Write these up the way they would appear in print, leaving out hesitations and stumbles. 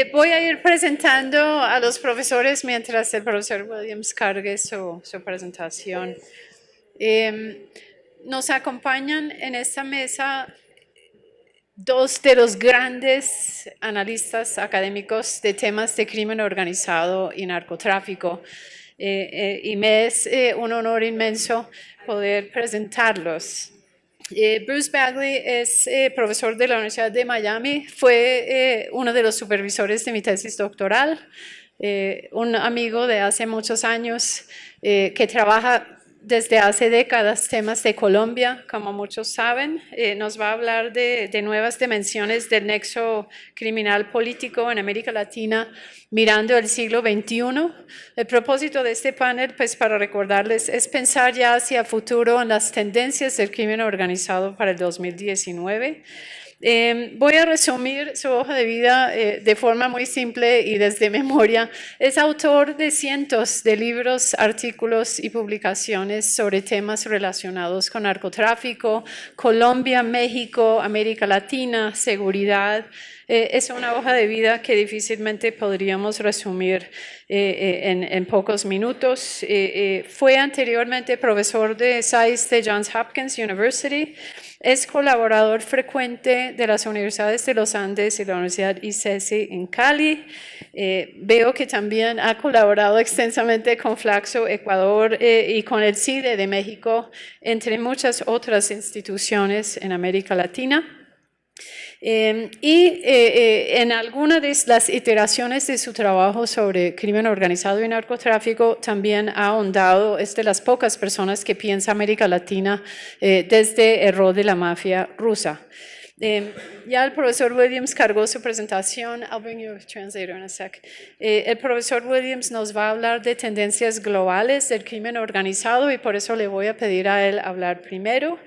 Voy a ir presentando a los profesores mientras el profesor Williams cargue su presentación. Nos acompañan en esta mesa dos de los grandes analistas académicos de temas de crimen organizado y narcotráfico. Y me es un honor inmenso poder presentarlos. Bruce Bagley es profesor de la Universidad de Miami, fue uno de los supervisores de mi tesis doctoral, un amigo de hace muchos años que trabaja desde hace décadas temas de Colombia, como muchos saben. Nos va a hablar de nuevas dimensiones del nexo criminal político en América Latina mirando el siglo XXI. El propósito de este panel, pues para recordarles, es pensar ya hacia el futuro en las tendencias del crimen organizado para el 2019. Voy a resumir su hoja de vida de forma muy simple y desde memoria. Es autor de cientos de libros, artículos y publicaciones sobre temas relacionados con narcotráfico, Colombia, México, América Latina, seguridad. Es una hoja de vida que difícilmente podríamos resumir en pocos minutos. Fue anteriormente profesor de SAIS de Johns Hopkins University. Es colaborador frecuente de las universidades de los Andes y la Universidad ICESI en Cali. Veo que también ha colaborado extensamente con Flaxo Ecuador y con el CIDE de México, entre muchas otras instituciones en América Latina. En alguna de las iteraciones de su trabajo sobre crimen organizado y narcotráfico también ha ahondado, es de las pocas personas que piensa América Latina desde el rol de la mafia rusa. Ya el profesor Williams cargó su presentación. I'll bring you a translator in a sec. El profesor Williams nos va a hablar de tendencias globales del crimen organizado y por eso le voy a pedir a él hablar primero.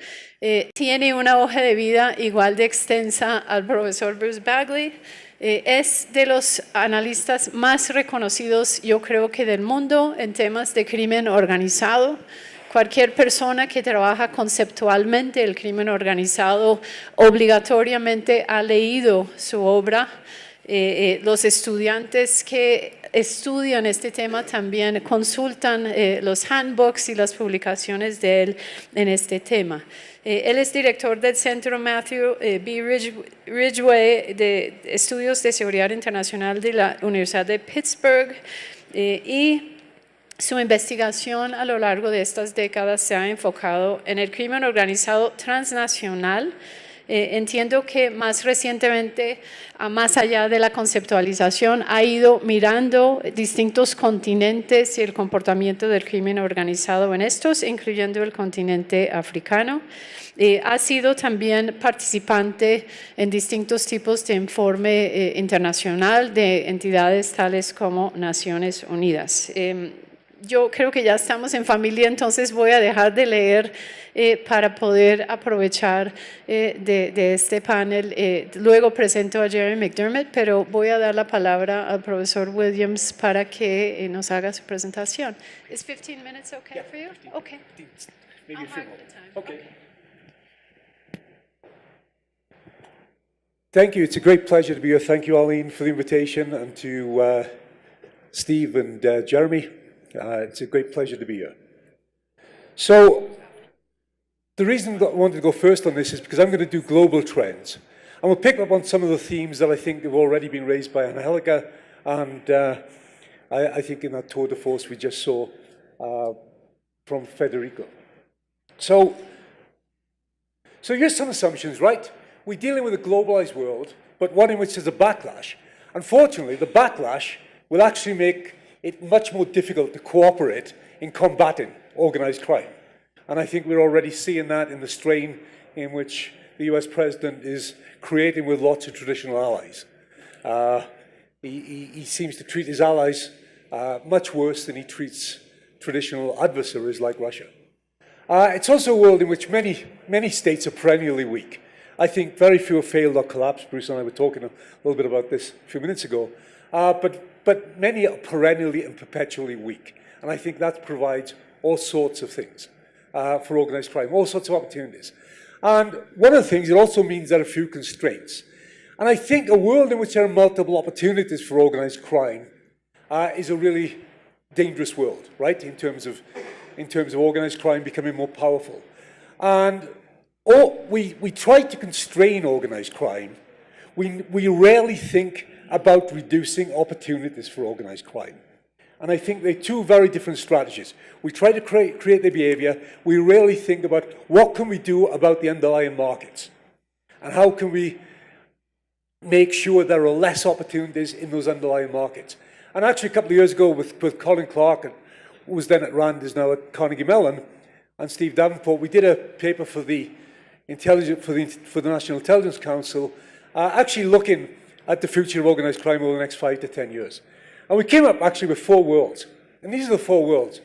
Tiene una hoja de vida igual de extensa al profesor Bruce Bagley. Es de los analistas más reconocidos, yo creo que del mundo, en temas de crimen organizado. Cualquier persona que trabaja conceptualmente el crimen organizado obligatoriamente ha leído su obra. Los estudiantes que estudian este tema también consultan los handbooks y las publicaciones de él en este tema. Él es director del Centro Matthew B. Ridgway de Estudios de Seguridad Internacional de la Universidad de Pittsburgh y su investigación a lo largo de estas décadas se ha enfocado en el crimen organizado transnacional. Entiendo que más recientemente, más allá de la conceptualización, ha ido mirando distintos continentes y el comportamiento del crimen organizado en estos, incluyendo el continente africano. Ha sido también participante en distintos tipos de informe internacional de entidades tales como Naciones Unidas. Yo creo que ya estamos en familia, entonces voy a dejar de leer para poder aprovechar de este panel. Luego presento a Jeremy McDermott, pero voy a dar la palabra al profesor Williams para que nos haga su presentación. ¿Es 15 minutes okay for you? 15, okay. 15, maybe a few more. Okay. Thank you. It's a great pleasure to be here. Thank you, Arlene, for the invitation, and to Steve and Jeremy. It's a great pleasure to be here. So, the reason that I wanted to go first on this is because I'm going to do global trends. And we'll pick up on some of the themes that I think have already been raised by Angelica, and I think in that tour de force we just saw from Federico. So here's some assumptions, right? We're dealing with a globalized world, but one in which there's a backlash. Unfortunately, the backlash will actually make it much more difficult to cooperate in combating organized crime. And I think we're already seeing that in the strain in which the US president is creating with lots of traditional allies. He seems to treat his allies much worse than he treats traditional adversaries like Russia. It's also a world in which many states are perennially weak. I think very few have failed or collapsed. Bruce and I were talking a little bit about this a few minutes ago. But many are perennially and perpetually weak. And I think that provides all sorts of things for organized crime, all sorts of opportunities. And one of the things, it also means there are a few constraints. And I think a world in which there are multiple opportunities for organized crime is a really dangerous world, right? In terms of organized crime becoming more powerful. And we try to constrain organized crime. We rarely think about reducing opportunities for organized crime. And I think they're two very different strategies. We try to create the behavior. We rarely think about what can we do about the underlying markets and how can we make sure there are less opportunities in those underlying markets. And actually, a couple of years ago, with Colin Clark, who was then at Rand, is now at Carnegie Mellon, and Steve Davenport, we did a paper for the National Intelligence Council, actually looking at the future of organised crime over the next 5 to 10 years. And we came up actually with 4 worlds, and these are the 4 worlds.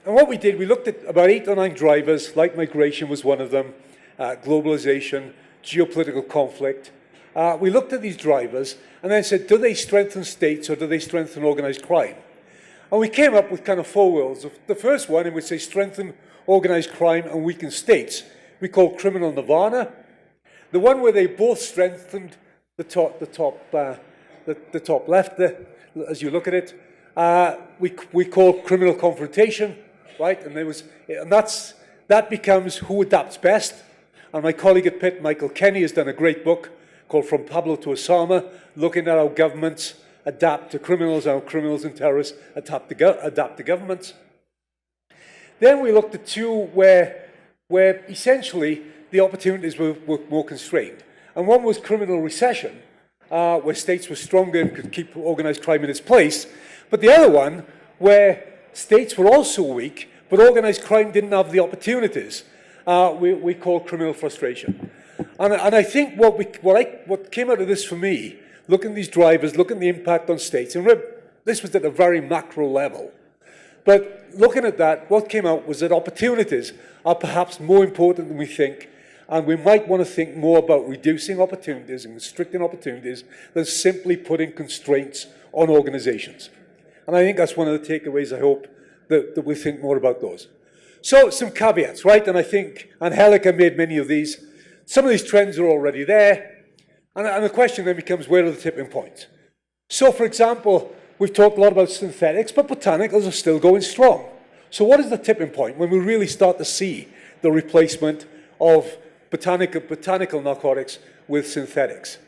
And what we did, we looked at about 8 or 9 drivers, like migration was one of them, globalization, geopolitical conflict. We looked at these drivers and then said, do they strengthen states or do they strengthen organised crime? And we came up with kind of 4 worlds. The first one, in which they strengthen organised crime and weaken states, we call criminal nirvana. The one where they both strengthened the top left there, as you look at it, we call criminal confrontation, right? And that becomes who adapts best. And my colleague at Pitt, Michael Kenny, has done a great book called From Pablo to Osama, looking at how governments adapt to criminals, how criminals and terrorists adapt to governments. Then we looked at 2 where essentially the opportunities were more constrained. And one was criminal recession, where states were stronger and could keep organised crime in its place. But the other one, where states were also weak, but organised crime didn't have the opportunities, we call criminal frustration. And I think what came out of this for me, looking at these drivers, looking at the impact on states, and this was at a very macro level, but looking at that, what came out was that opportunities are perhaps more important than we think, and we might want to think more about reducing opportunities and restricting opportunities than simply putting constraints on organizations. And I think that's one of the takeaways, I hope, that we think more about those. So some caveats, right? And I think Angelica made many of these. Some of these trends are already there. And the question then becomes, where are the tipping points? So, for example, we've talked a lot about synthetics, but botanicals are still going strong. So what is the tipping point when we really start to see the replacement of botanical narcotics with synthetics?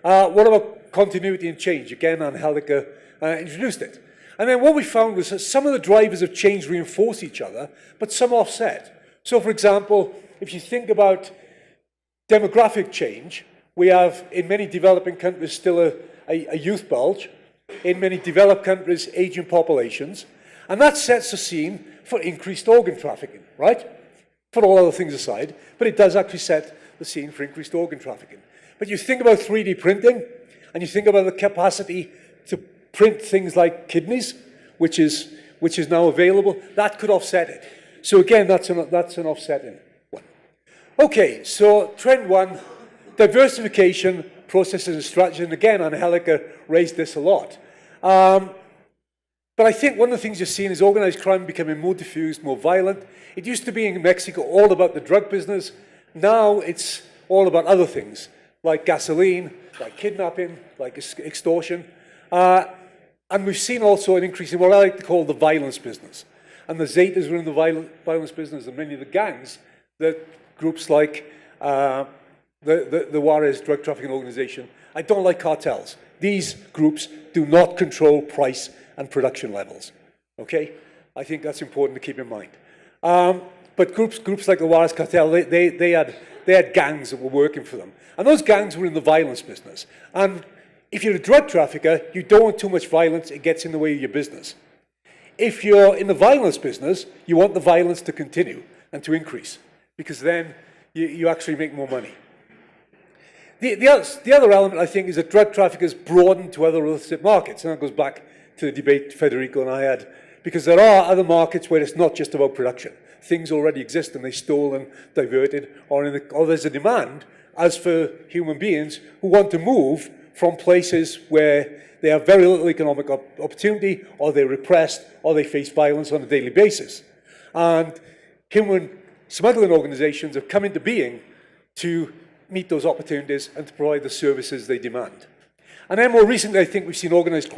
What about continuity and change? Again, Angelica introduced it. And then what we found was that some of the drivers of change reinforce each other, but some offset. So, for example, if you think about demographic change, we have, in many developing countries, still a youth bulge. In many developed countries, aging populations. And that sets the scene for increased organ trafficking, right? Put all other things aside, but it does actually set the scene for increased organ trafficking. But you think about 3D printing, and you think about the capacity to print things like kidneys, which is now available, that could offset it. So again, that's an offsetting one. Okay, so trend 1, diversification, processes and strategy, and again, Angelica raised this a lot. But I think one of the things you're seeing is organized crime becoming more diffused, more violent. It used to be in Mexico all about the drug business. Now it's all about other things, like gasoline, like kidnapping, like extortion. And we've seen also an increase in what I like to call the violence business. And the Zetas were in the violence business, and many of the gangs, that groups like the Juarez drug trafficking organization. I don't like cartels. These groups do not control price and production levels. Okay? I think that's important to keep in mind. But groups like the Juarez cartel, they had gangs that were working for them. And those gangs were in the violence business. And if you're a drug trafficker, you don't want too much violence, it gets in the way of your business. If you're in the violence business, you want the violence to continue and to increase, because then you actually make more money. The other element, I think, is that drug traffickers broaden to other illicit markets. And that goes back to the debate Federico and I had, because there are other markets where it's not just about production. Things already exist and they're stolen, diverted, or there's a demand, as for human beings who want to move from places where they have very little economic opportunity, or they're repressed, or they face violence on a daily basis. And human smuggling organizations have come into being to meet those opportunities and to provide the services they demand. And then more recently, I think we've seen organized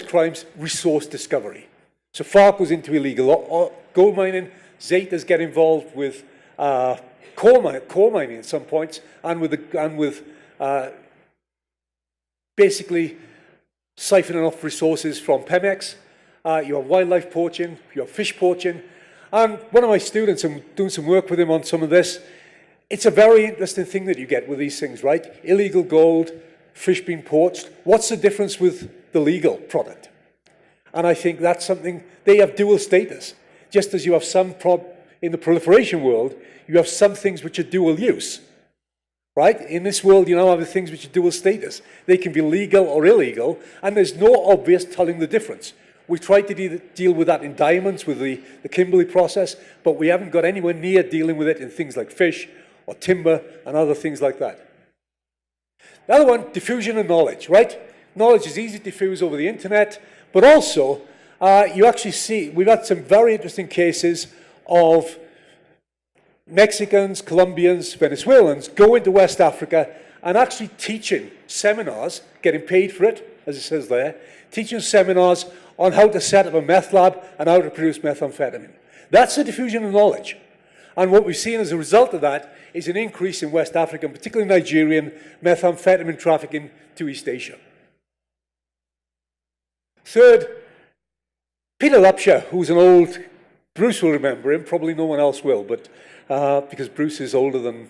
crime's resource discovery. So FARC goes into illegal gold mining, Zetas get involved with coal mining at some points, and with basically siphoning off resources from Pemex. You have wildlife poaching, you have fish poaching. And one of my students, I'm doing some work with him on some of this, it's a very interesting thing that you get with these things, right? Illegal gold, fish being poached. What's the difference with the legal product? And I think that's something, they have dual status. Just as you have some, in the proliferation world, you have some things which are dual use, right? In this world, you now have the things which are dual status. They can be legal or illegal, and there's no obvious telling the difference. We tried to deal with that in diamonds with the Kimberley process, but we haven't got anywhere near dealing with it in things like fish or timber and other things like that. The other one, diffusion of knowledge, right? Knowledge is easy to diffuse over the internet, but also you actually see, we've had some very interesting cases of Mexicans, Colombians, Venezuelans go into West Africa and actually teaching seminars, getting paid for it, as it says there, teaching seminars on how to set up a meth lab and how to produce methamphetamine. That's the diffusion of knowledge. And what we've seen as a result of that is an increase in West African, particularly Nigerian, methamphetamine trafficking to East Asia. Third, Peter Lupsher, who's an old, Bruce will remember him, probably no one else will, but because Bruce is older than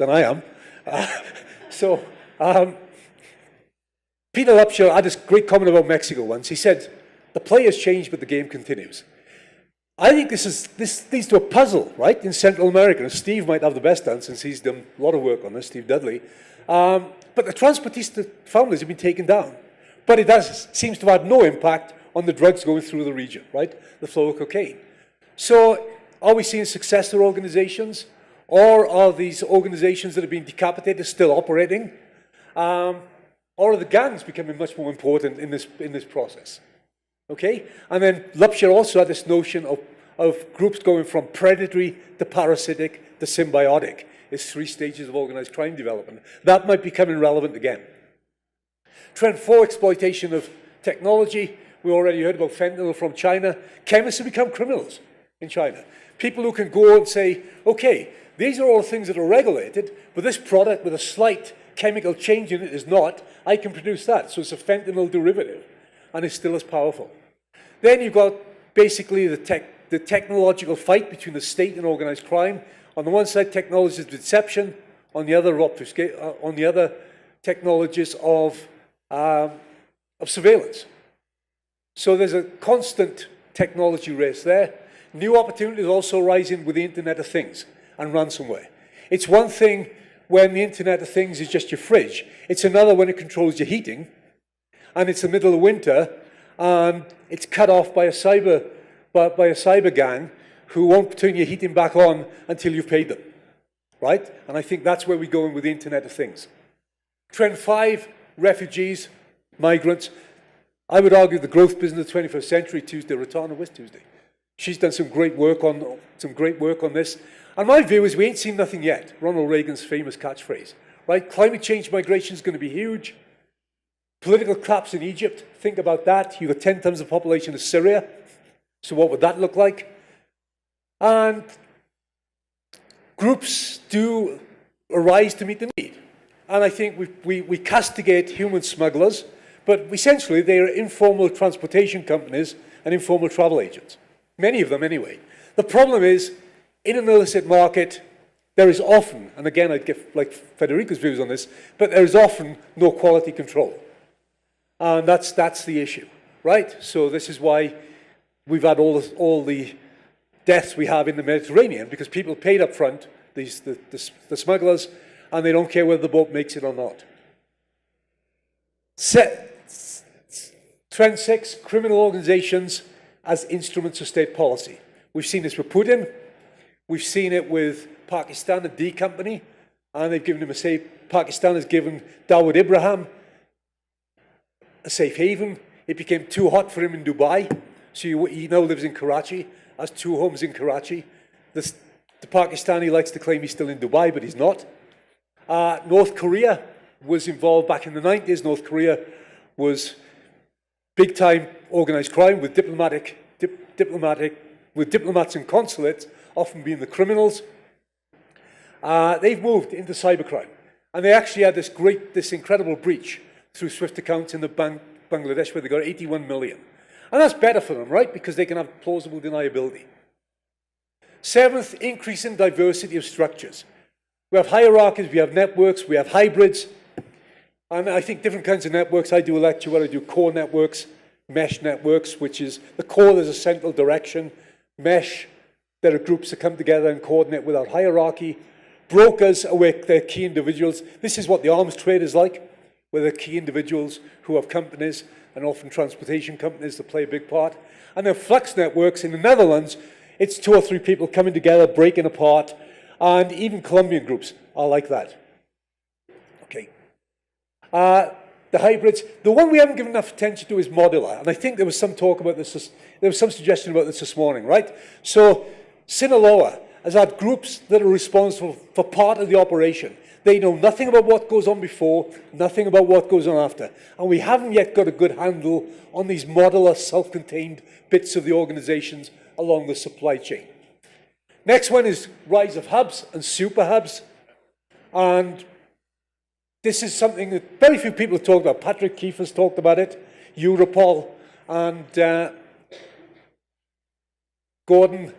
I am. Peter Lupsher had this great comment about Mexico once. He said, the players change, but the game continues. I think this leads to a puzzle, right, in Central America. And Steve might have the best answer since he's done a lot of work on this, Steve Dudley. But the transportista families have been taken down. But it seems to have had no impact on the drugs going through the region, right, the flow of cocaine. So are we seeing successor organizations? Or are these organizations that have been decapitated still operating? Or are the gangs becoming much more important in this process? Okay? And then Lupsher also had this notion of groups going from predatory to parasitic to symbiotic. It's 3 stages of organized crime development. That might be becoming relevant again. Trend 4, exploitation of technology. We already heard about fentanyl from China. Chemists have become criminals in China. People who can go and say, okay, these are all things that are regulated, but this product with a slight chemical change in it is not. I can produce that. So it's a fentanyl derivative, and it's still as powerful. Then you've got basically the technological fight between the state and organized crime. On the one side, technologies of deception. On the other, technologies of surveillance. So there's a constant technology race there. New opportunities also rising with the Internet of Things and ransomware. It's one thing when the Internet of Things is just your fridge. It's another when it controls your heating, and it's the middle of winter, and it's cut off by a cyber gang who won't turn your heating back on until you've paid them, right? And I think that's where we're going with the Internet of Things. Trend 5, refugees, migrants. I would argue the growth business of the 21st century, Tuesday, Ratana with Tuesday. She's done some great work on this. And my view is we ain't seen nothing yet. Ronald Reagan's famous catchphrase, right? Climate change migration is going to be huge. Political collapse in Egypt, think about that. You've got 10 times the population of Syria. So what would that look like? And groups do arise to meet the need. And I think we castigate human smugglers, but essentially they are informal transportation companies and informal travel agents. Many of them anyway. The problem is, in an illicit market, there is often, and again I'd give like Federico's views on this, but there is often no quality control. And that's the issue, right? So this is why we've had all the deaths we have in the Mediterranean, because people paid up front, the smugglers, and they don't care whether the boat makes it or not. Trend 6, criminal organizations as instruments of state policy. We've seen this with Putin. We've seen it with Pakistan, the D Company, and they've given him a safe, Pakistan has given Dawood Ibrahim a safe haven. It became too hot for him in Dubai, so he now lives in Karachi, has 2 homes in Karachi. The Pakistani likes to claim he's still in Dubai, but he's not. North Korea was involved back in the 90s. North Korea was big-time organized crime with diplomats and consulates often being the criminals. They've moved into cybercrime. And they actually had this incredible breach through SWIFT accounts in Bangladesh where they got 81 million. And that's better for them, right? Because they can have plausible deniability. Seventh, increase in diversity of structures. We have hierarchies, we have networks, we have hybrids. And I think different kinds of networks. I do a lecture where I do core networks, mesh networks, which is the core, there's a central direction. Mesh, there are groups that come together and coordinate without hierarchy. Brokers are where they're key individuals. This is what the arms trade is like, where they're key individuals who have companies, and often transportation companies that play a big part. And then flux networks in the Netherlands, it's 2 or 3 people coming together, breaking apart, and even Colombian groups are like that. Okay. The hybrids, the one we haven't given enough attention to is modular, and I think there was some talk about this, there was some suggestion about this morning, right? So Sinaloa has had groups that are responsible for part of the operation. They know nothing about what goes on before, nothing about what goes on after. And we haven't yet got a good handle on these modular, self-contained bits of the organizations along the supply chain. Next one is rise of hubs and super hubs. And this is something that very few people have talked about. Patrick Keefe has talked about it, Europol, and Gordon,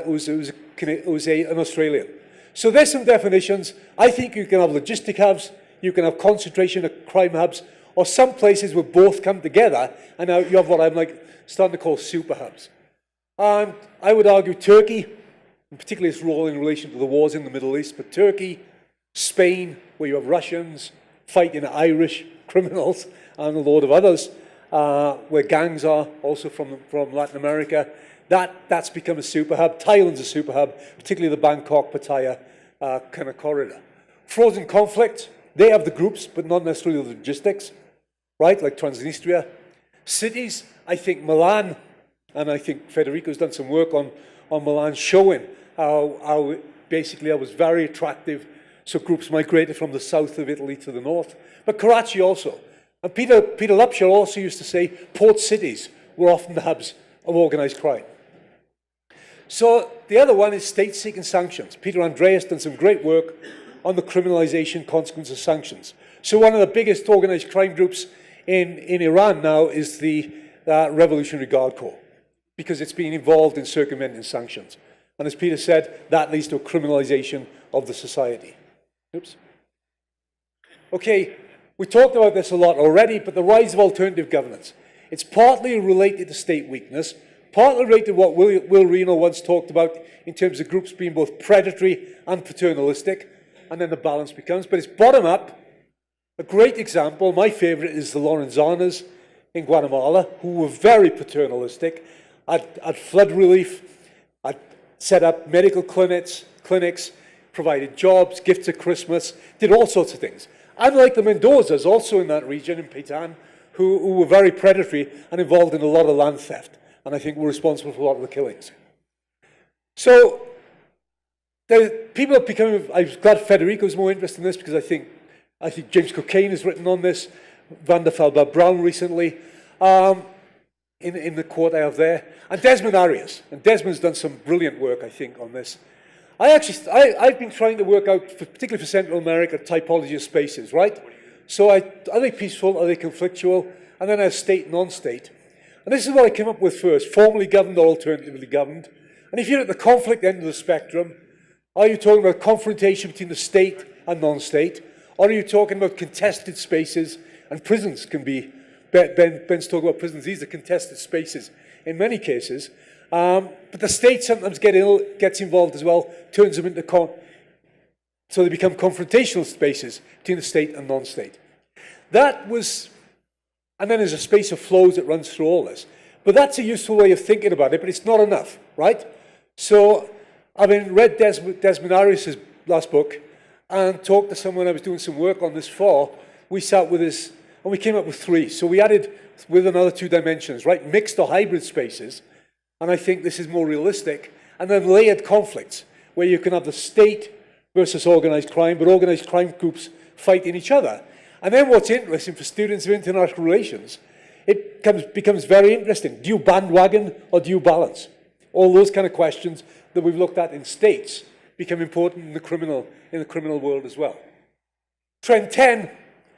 who's an Australian. So there's some definitions. I think you can have logistic hubs, you can have concentration of crime hubs, or some places where both come together, and now you have what I'm starting to call super hubs. And I would argue Turkey, and particularly its role in relation to the wars in the Middle East, but Turkey, Spain, where you have Russians fighting Irish criminals, and a load of others, where gangs are, also from Latin America. That's become a super hub. Thailand's a super hub, particularly the Bangkok, Pattaya kind of corridor. Frozen conflict, they have the groups, but not necessarily the logistics, right, like Transnistria. Cities, I think Milan, and I think Federico's done some work on Milan, showing how basically it was very attractive. So groups migrated from the south of Italy to the north. But Karachi also. And Peter Lupshall also used to say port cities were often the hubs of organized crime. So the other one is state-seeking sanctions. Peter Andreas done some great work on the criminalization consequence of sanctions. So one of the biggest organized crime groups in Iran now is the Revolutionary Guard Corps, because it's been involved in circumventing sanctions. And as Peter said, that leads to a criminalization of the society. Oops. Okay, we talked about this a lot already, but the rise of alternative governance. It's partly related to state weakness, partly related to what Will Reno once talked about in terms of groups being both predatory and paternalistic, and then the balance becomes, but it's bottom up. A great example, my favorite, is the Lorenzanas in Guatemala, who were very paternalistic, had flood relief, had set up medical clinics, provided jobs, gifts at Christmas, did all sorts of things. Unlike the Mendozas, also in that region, in Paytan, who were very predatory and involved in a lot of land theft, and I think were responsible for a lot of the killings. So people are becoming, I'm glad Federico's more interested in this, because I think James Cocaine has written on this, Van der Felber Brown recently, in the quote I have there, and Desmond Arias. And Desmond's done some brilliant work, I think, on this. I've been trying to work out, particularly for Central America, typology of spaces, right? So are they peaceful, are they conflictual? And then I have state, non-state. And this is what I came up with first, formally governed or alternatively governed. And if you're at the conflict end of the spectrum, are you talking about confrontation between the state and non-state? Or are you talking about contested spaces? And prisons can be, Ben's talking about prisons, these are contested spaces in many cases. But the state sometimes gets involved as well, turns them into so they become confrontational spaces between the state and non-state. That was, and then there's a space of flows that runs through all this. But that's a useful way of thinking about it, but it's not enough, right? So, read Desmond Arias' last book and talked to someone I was doing some work on this for. We sat with this, and we came up with 3. So we added with another 2 dimensions, right? Mixed or hybrid spaces, and I think this is more realistic, and then layered conflicts, where you can have the state versus organized crime, but organized crime groups fighting each other. And then what's interesting for students of international relations, it becomes very interesting. Do you bandwagon or do you balance? All those kind of questions that we've looked at in states become important in the criminal world as well. Trend 10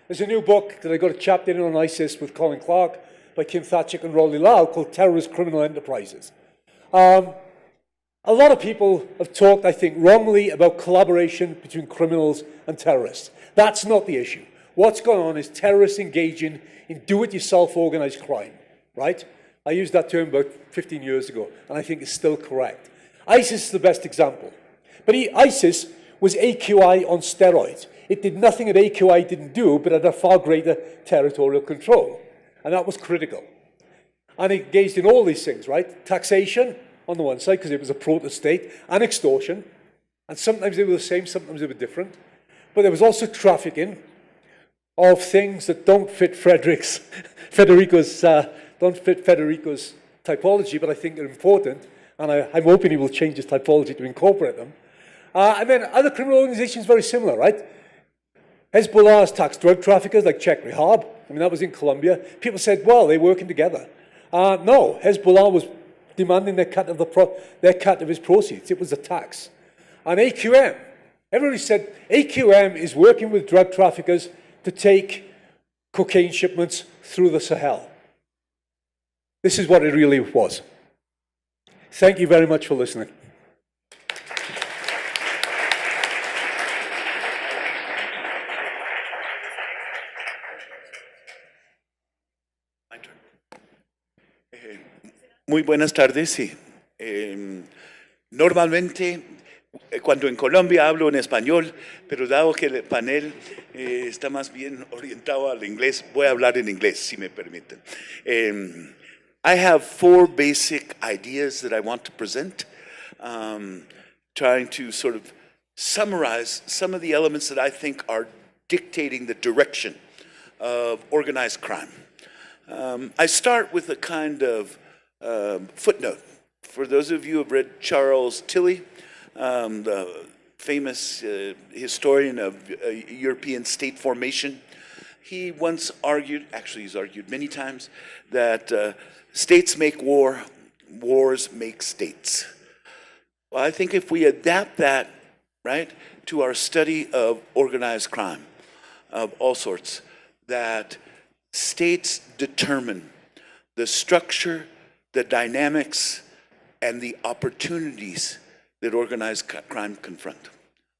is a new book that I got a chapter in on ISIS with Colin Clark by Kim Thatchik and Rolly Lau called Terrorist Criminal Enterprises. A lot of people have talked, I think, wrongly about collaboration between criminals and terrorists. That's not the issue. What's going on is terrorists engaging in do-it-yourself organized crime, right? I used that term about 15 years ago, and I think it's still correct. ISIS is the best example. But ISIS was AQI on steroids. It did nothing that AQI didn't do, but had a far greater territorial control. And that was critical. And it engaged in all these things, right? Taxation, on the one side, because it was a protostate, and extortion. And sometimes they were the same, sometimes they were different. But there was also trafficking of things that don't fit Federico's typology, but I think are important. And I'm hoping he will change his typology to incorporate them. And then other criminal organizations, very similar, right? Hezbollah has taxed drug traffickers like Czech Rehab. I mean, that was in Colombia. People said, well, they're working together. No, Hezbollah was demanding their cut of his proceeds. It was a tax. And AQM, everybody said AQM is working with drug traffickers to take cocaine shipments through the Sahel. This is what it really was. Thank you very much for listening. Muy buenas tardes, sí. Normalmente, cuando en Colombia hablo en español, pero dado que el panel está más bien orientado al inglés, voy a hablar en inglés, si me permiten. I have 4 basic ideas that I want to present, trying to sort of summarize some of the elements that I think are dictating the direction of organized crime. I start with a kind of footnote. For those of you who have read Charles Tilly, the famous historian of European state formation, he once argued, actually he's argued many times, that states make war, wars make states. Well, I think if we adapt that, right, to our study of organized crime of all sorts, that states determine the structure, the dynamics, and the opportunities that organized crime confront.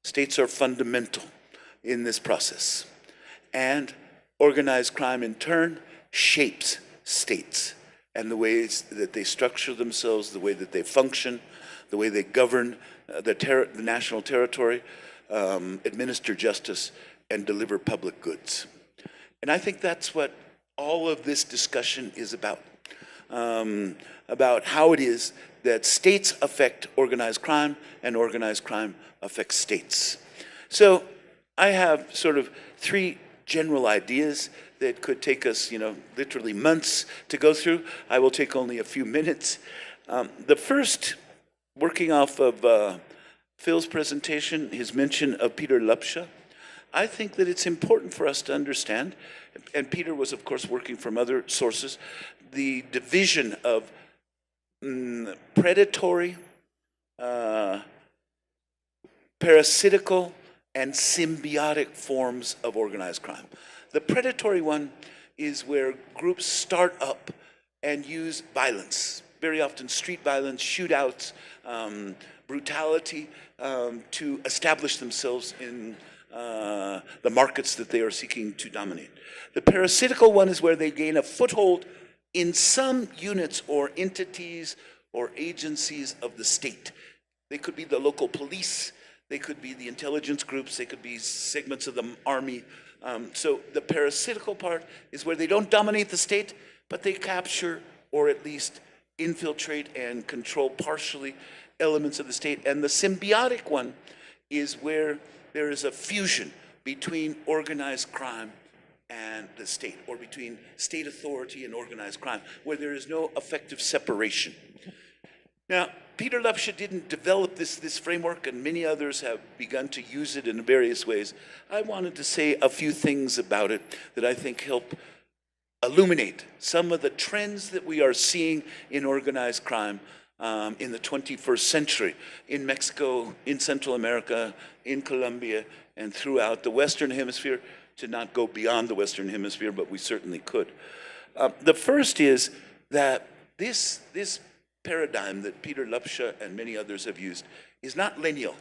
States are fundamental in this process. And organized crime, in turn, shapes states and the ways that they structure themselves, the way that they function, the way they govern the national territory, administer justice, and deliver public goods. And I think that's what all of this discussion is about how it is that states affect organized crime and organized crime affects states. So I have sort of 3 general ideas that could take us, literally months to go through. I will take only a few minutes. The first, working off of Phil's presentation, his mention of Peter Lupsha, I think that it's important for us to understand, and Peter was, of course, working from other sources, the division of predatory, parasitical, and symbiotic forms of organized crime. The predatory one is where groups start up and use violence, very often street violence, shootouts, brutality, to establish themselves in the markets that they are seeking to dominate. The parasitical one is where they gain a foothold in some units or entities or agencies of the state. They could be the local police, they could be the intelligence groups, they could be segments of the army. So the parasitical part is where they don't dominate the state, but they capture or at least infiltrate and control partially elements of the state. And the symbiotic one is where there is a fusion between organized crime and the state, or between state authority and organized crime, where there is no effective separation. Now, Peter Lepsha didn't develop this framework, and many others have begun to use it in various ways. I wanted to say a few things about it that I think help illuminate some of the trends that we are seeing in organized crime in the 21st century in Mexico, in Central America, in Colombia, and throughout the Western Hemisphere, to not go beyond the Western Hemisphere, but we certainly could. The first is that this paradigm that Peter Lepsha and many others have used is not lineal.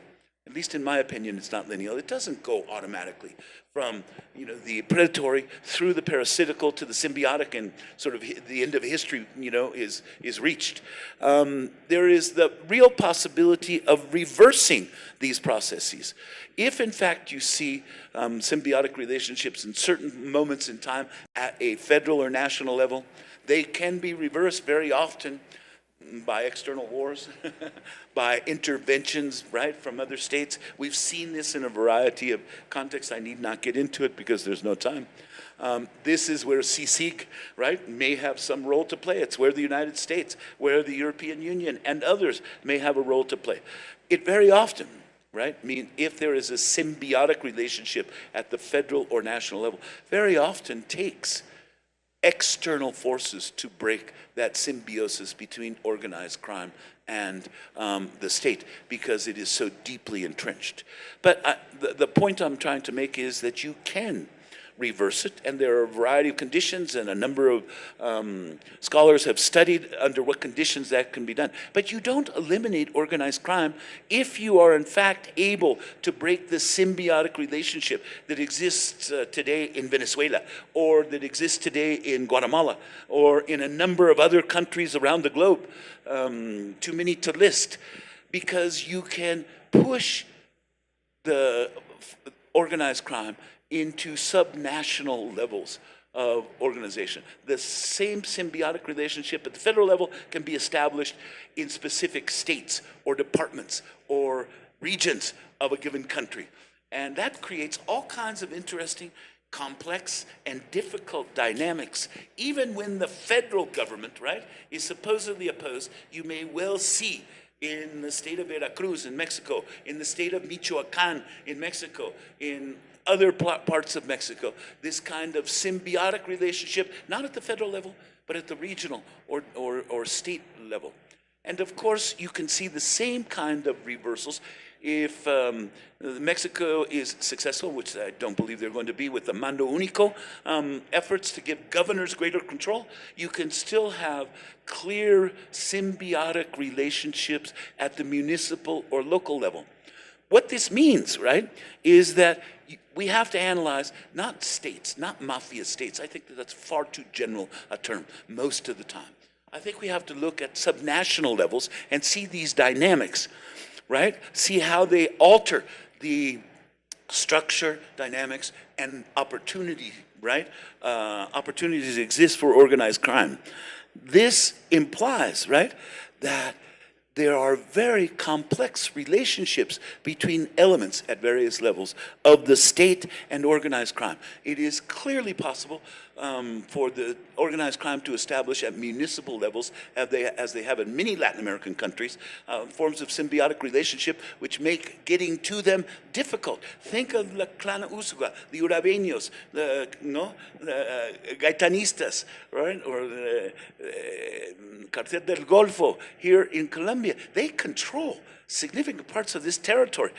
At least in my opinion, it's not lineal. It doesn't go automatically from the predatory through the parasitical to the symbiotic, and sort of the end of history is reached. There is the real possibility of reversing these processes. If in fact you see symbiotic relationships in certain moments in time at a federal or national level, they can be reversed very often by external wars, by interventions, right, from other states. We've seen this in a variety of contexts. I need not get into it because there's no time. This is where CSIC, right, may have some role to play. It's where the United States, where the European Union and others may have a role to play. It very often, right, if there is a symbiotic relationship at the federal or national level, very often takes external forces to break that symbiosis between organized crime and the state, because it is so deeply entrenched. But the point I'm trying to make is that you can reverse it, and there are a variety of conditions, and a number of scholars have studied under what conditions that can be done. But you don't eliminate organized crime if you are in fact able to break the symbiotic relationship that exists today in Venezuela, or that exists today in Guatemala, or in a number of other countries around the globe, too many to list, because you can push the organized crime into subnational levels of organization. The same symbiotic relationship at the federal level can be established in specific states or departments or regions of a given country. And that creates all kinds of interesting, complex, and difficult dynamics. Even when the federal government, right, is supposedly opposed, you may well see in the state of Veracruz in Mexico, in the state of Michoacan in Mexico, in other parts of Mexico, this kind of symbiotic relationship, not at the federal level, but at the regional or state level. And of course, you can see the same kind of reversals if Mexico is successful, which I don't believe they're going to be, with the Mando Único efforts to give governors greater control. You can still have clear symbiotic relationships at the municipal or local level. What this means, right, is that we have to analyze not states, not mafia states. I think that's far too general a term most of the time. I think we have to look at subnational levels and see these dynamics, right? See how they alter the structure, dynamics, and opportunity, right? Opportunities exist for organized crime. This implies, right, that there are very complex relationships between elements at various levels of the state and organized crime. It is clearly possible for the organized crime to establish at municipal levels, as they have in many Latin American countries, forms of symbiotic relationship which make getting to them difficult. Think of the Clan Usuga, the Urabeños, the Gaitanistas, right? Or the Cartel del Golfo here in Colombia. They control significant parts of this territory.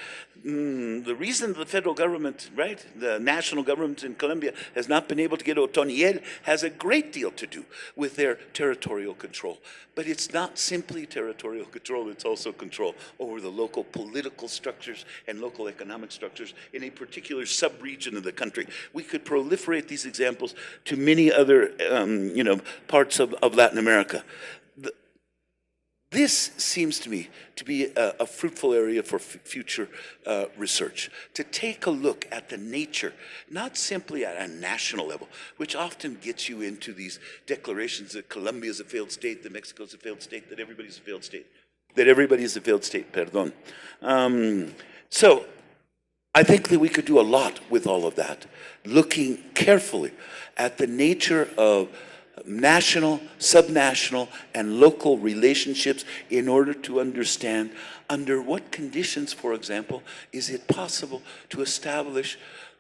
The reason the federal government, right, the national government in Colombia has not been able to get Otoniel has a great deal to do with their territorial control. But it's not simply territorial control, it's also control over the local political structures and local economic structures in a particular sub-region of the country. We could proliferate these examples to many other parts of Latin America. This seems to me to be a fruitful area for future research, to take a look at the nature, not simply at a national level, which often gets you into these declarations that Colombia is a failed state, that Mexico is a failed state, that everybody's a failed state, perdón. So I think that we could do a lot with all of that, looking carefully at the nature of national, subnational, and local relationships in order to understand under what conditions, for example, is it possible to establish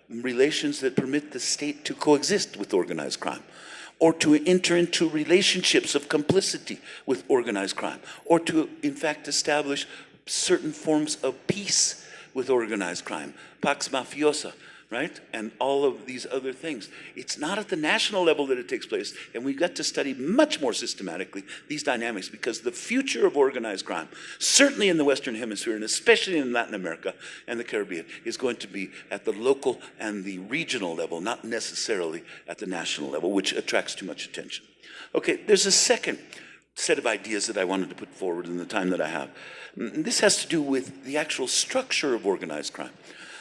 relations that permit the state to coexist with organized crime, or to enter into relationships of complicity with organized crime, or to, in fact, establish certain forms of peace with organized crime, pax mafiosa, right? And all of these other things. It's not at the national level that it takes place, and we've got to study much more systematically these dynamics, because the future of organized crime, certainly in the Western Hemisphere, and especially in Latin America and the Caribbean, is going to be at the local and the regional level, not necessarily at the national level, which attracts too much attention. Okay, there's a second set of ideas that I wanted to put forward in the time that I have. This has to do with the actual structure of organized crime.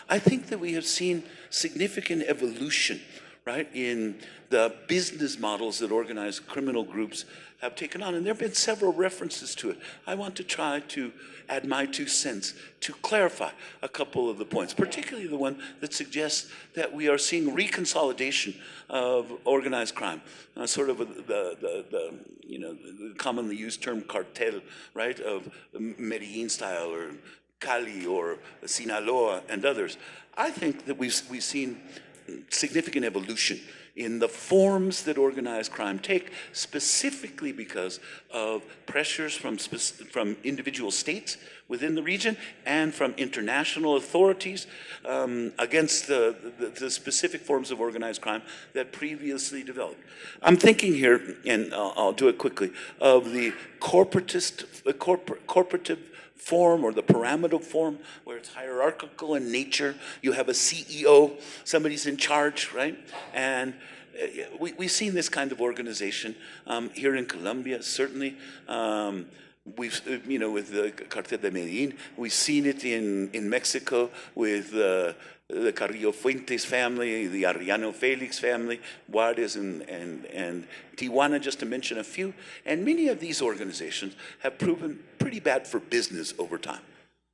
I think that we have seen significant evolution, right, in the business models that organized criminal groups have taken on, and there have been several references to it. I want to try to add my 2 cents to clarify a couple of the points, particularly the one that suggests that we are seeing reconsolidation of organized crime, sort of the commonly used term cartel, right, of Medellin style or Cali or Sinaloa and others. I think that we've seen significant evolution in the forms that organized crime take, specifically because of pressures from individual states within the region and from international authorities against the specific forms of organized crime that previously developed. I'm thinking here, and I'll do it quickly, of the corporative form, or the pyramidal form, where it's hierarchical in nature. You have a CEO, somebody's in charge, right? And we've seen this kind of organization here in Colombia, certainly. We've, with the Cartel de Medellin. We've seen it in Mexico with the Carrillo Fuentes family, the Arellano Felix family, Juarez and Tijuana, just to mention a few. And many of these organizations have proven pretty bad for business over time.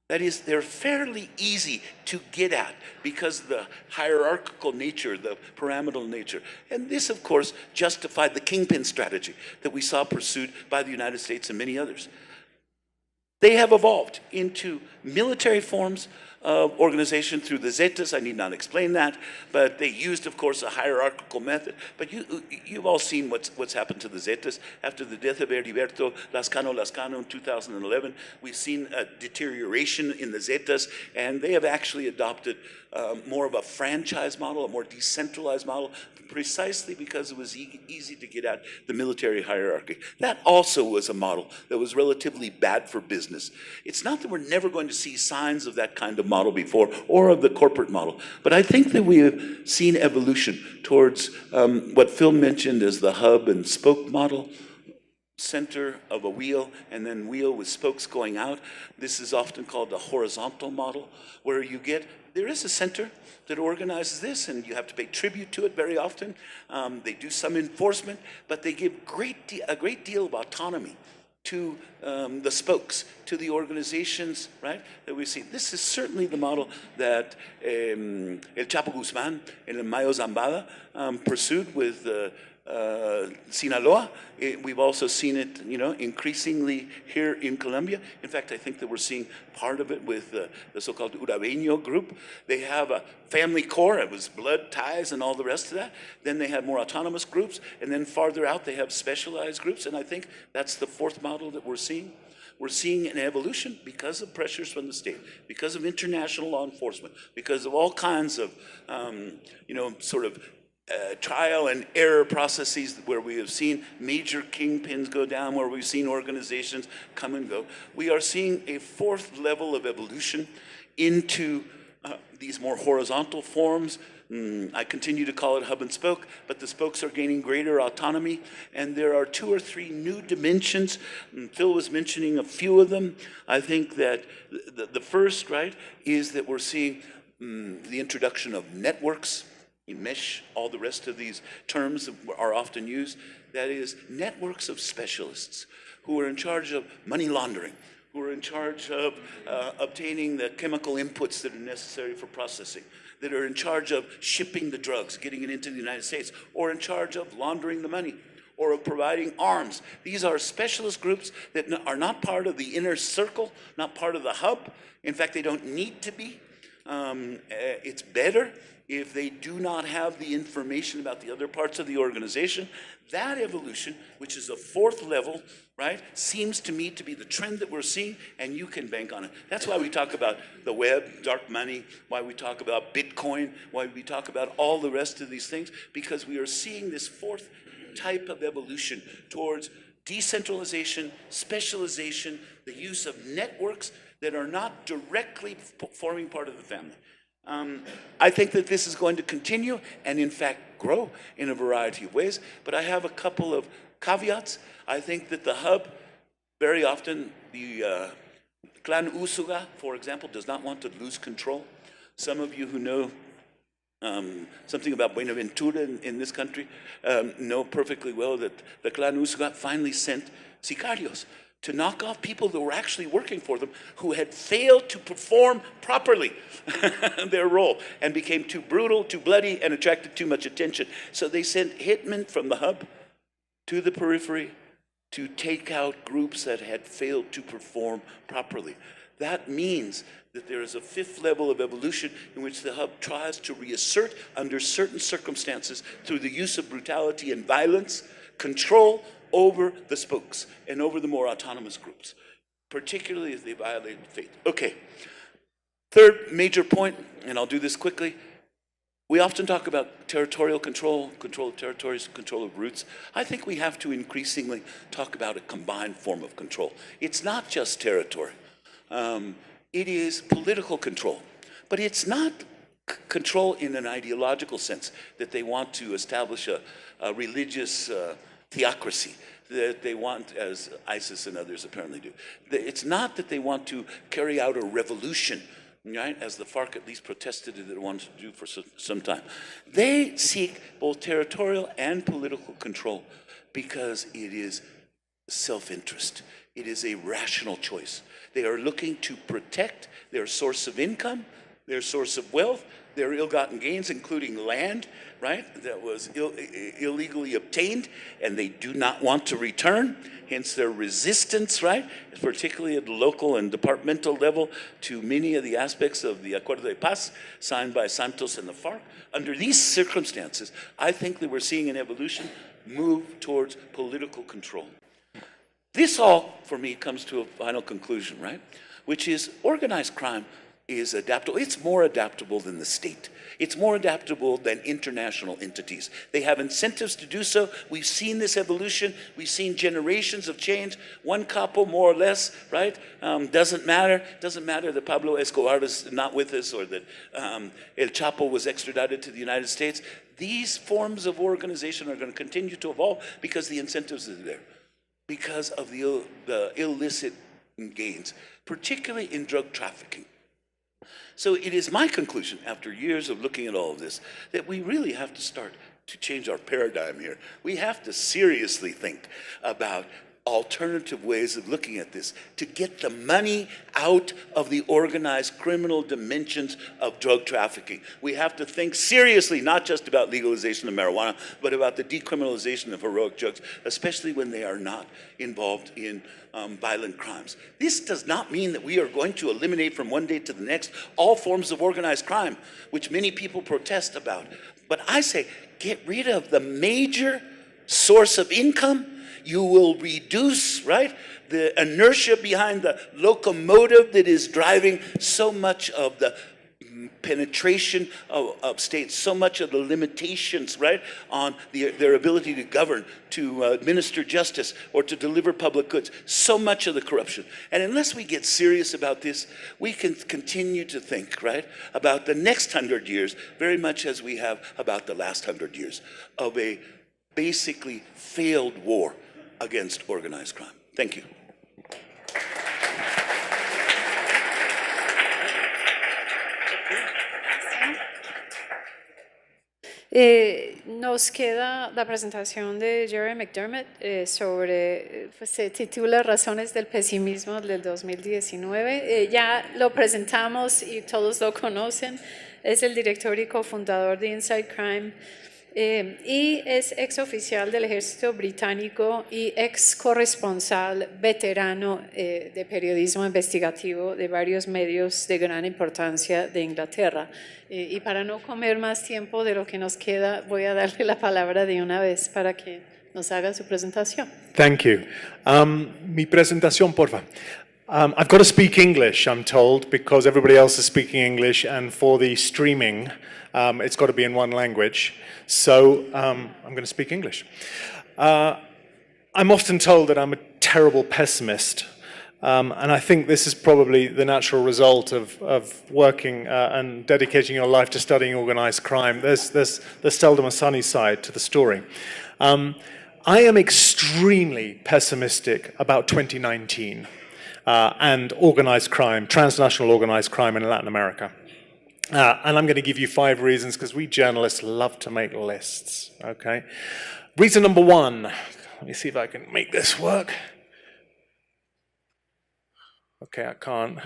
That is, they're fairly easy to get at because of the hierarchical nature, the pyramidal nature. And this, of course, justified the kingpin strategy that we saw pursued by the United States and many others. They have evolved into military forms of organization through the Zetas. I need not explain that, but they used, of course, a hierarchical method. But you've all seen what's happened to the Zetas after the death of Heriberto Lascano in 2011. We've seen a deterioration in the Zetas, and they have actually adopted more of a franchise model, a more decentralized model, precisely because it was easy to get at the military hierarchy. That also was a model that was relatively bad for business. It's not that we're never going to see signs of that kind of model before, or of the corporate model, but I think that we have seen evolution towards what Phil mentioned as the hub and spoke model. Center of a wheel, and then wheel with spokes going out. This is often called the horizontal model, where there is a center that organizes this, and you have to pay tribute to it very often. They do some enforcement, but they give a great deal of autonomy to the spokes, to the organizations, right, that we see. This is certainly the model that El Chapo Guzman and El Mayo Zambada pursued with Sinaloa. We've also seen it, increasingly here in Colombia. In fact, I think that we're seeing part of it with the so-called Urabeño group. They have a family core. It was blood ties and all the rest of that. Then they have more autonomous groups, and then farther out they have specialized groups. And I think that's the fourth model that we're seeing. We're seeing an evolution because of pressures from the state, because of international law enforcement, because of all kinds of, trial and error processes where we have seen major kingpins go down, where we've seen organizations come and go. We are seeing a fourth level of evolution into these more horizontal forms. I continue to call it hub and spoke, but the spokes are gaining greater autonomy, and there are 2 or 3 new dimensions. Phil was mentioning a few of them. I think that the first, right, is that we're seeing the introduction of networks. Mesh, all the rest of these terms are often used. That is, networks of specialists who are in charge of money laundering, who are in charge of obtaining the chemical inputs that are necessary for processing, that are in charge of shipping the drugs, getting it into the United States, or in charge of laundering the money, or of providing arms. These are specialist groups that are not part of the inner circle, not part of the hub. In fact, they don't need to be. It's better if they do not have the information about the other parts of the organization. That evolution, which is a fourth level, right, seems to me to be the trend that we're seeing, and you can bank on it. That's why we talk about the web, dark money, why we talk about Bitcoin, why we talk about all the rest of these things, because we are seeing this fourth type of evolution towards decentralization, specialization, the use of networks that are not directly forming part of the family. I think that this is going to continue and in fact grow in a variety of ways, but I have a couple of caveats. I think that the hub, very often the clan Usuga, for example, does not want to lose control. Some of you who know something about Buenaventura in this country know perfectly well that the clan Usuga finally sent sicarios to knock off people that were actually working for them who had failed to perform properly their role and became too brutal, too bloody, and attracted too much attention. So they sent hitmen from the hub to the periphery to take out groups that had failed to perform properly. That means that there is a fifth level of evolution in which the hub tries to reassert under certain circumstances through the use of brutality and violence, control over the spokes and over the more autonomous groups, particularly if they violated faith. Okay, third major point, and I'll do this quickly. We often talk about territorial control, control of territories, control of routes. I think we have to increasingly talk about a combined form of control. It's not just territory. It is political control, but it's not control in an ideological sense, that they want to establish a religious theocracy that they want, as ISIS and others apparently do. It's not that they want to carry out a revolution, right, as the FARC at least protested that it wanted to do for some time. They seek both territorial and political control because it is self-interest. It is a rational choice. They are looking to protect their source of income, their source of wealth, their ill-gotten gains, including land, right, that was illegally obtained, and they do not want to return, hence their resistance, right, particularly at the local and departmental level to many of the aspects of the Acuerdo de Paz signed by Santos and the FARC. Under these circumstances, I think that we're seeing an evolution move towards political control. This all, for me, comes to a final conclusion, right, which is organized crime is adaptable. It's more adaptable than the state. It's more adaptable than international entities. They have incentives to do so. We've seen this evolution. We've seen generations of change. One capo, more or less, right? Doesn't matter. Doesn't matter that Pablo Escobar is not with us or that El Chapo was extradited to the United States. These forms of organization are going to continue to evolve because the incentives are there, because of the illicit gains, particularly in drug trafficking. So it is my conclusion, after years of looking at all of this, that we really have to start to change our paradigm here. We have to seriously think about alternative ways of looking at this to get the money out of the organized criminal dimensions of drug trafficking. We have to think seriously, not just about legalization of marijuana, but about the decriminalization of heroic drugs, especially when they are not involved in violent crimes. This does not mean that we are going to eliminate from one day to the next all forms of organized crime, which many people protest about. But I say, get rid of the major source of income. You will reduce, right, the inertia behind the locomotive that is driving so much of the penetration of states, so much of the limitations, right, on their ability to govern, to administer justice, or to deliver public goods, so much of the corruption. And unless we get serious about this, we can continue to think, right, about the next 100 years, very much as we have about the last 100 years, of a basically failed war against organized crime. Thank you. Nos queda la presentación de Jerry McDermott sobre, pues, se titula Razones del Pesimismo del 2019. Ya lo presentamos y todos lo conocen. Es el director y cofundador de Inside Crime. y es ex oficial del ejército británico y ex corresponsal veterano de periodismo investigativo de varios medios de gran importancia de Inglaterra. Y para no comer más tiempo de lo que nos queda, voy a darle la palabra de una vez para que nos haga su presentación. Thank you. Mi presentación, porfa. I've got to speak English, I'm told, because everybody else is speaking English, and for the streaming, it's got to be in one language. So I'm going to speak English. I'm often told that I'm a terrible pessimist, and I think this is probably the natural result of working and dedicating your life to studying organized crime. There's seldom a sunny side to the story. I am extremely pessimistic about 2019 and organized crime, transnational organized crime in Latin America. And I'm going to give you 5 reasons, because we journalists love to make lists, okay? Reason number 1, let me see if I can make this work. Okay, I can't.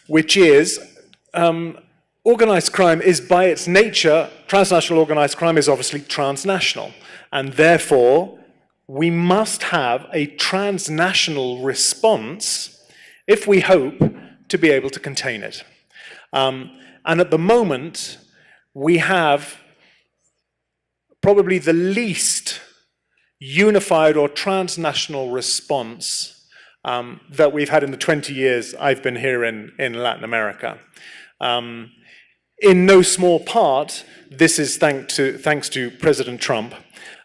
Which is, organized crime is by its nature, transnational organized crime is obviously transnational, and therefore we must have a transnational response if we hope to be able to contain it. And at the moment, we have probably the least unified or transnational response that we've had in the 20 years I've been here in Latin America. In no small part, this is thanks to President Trump,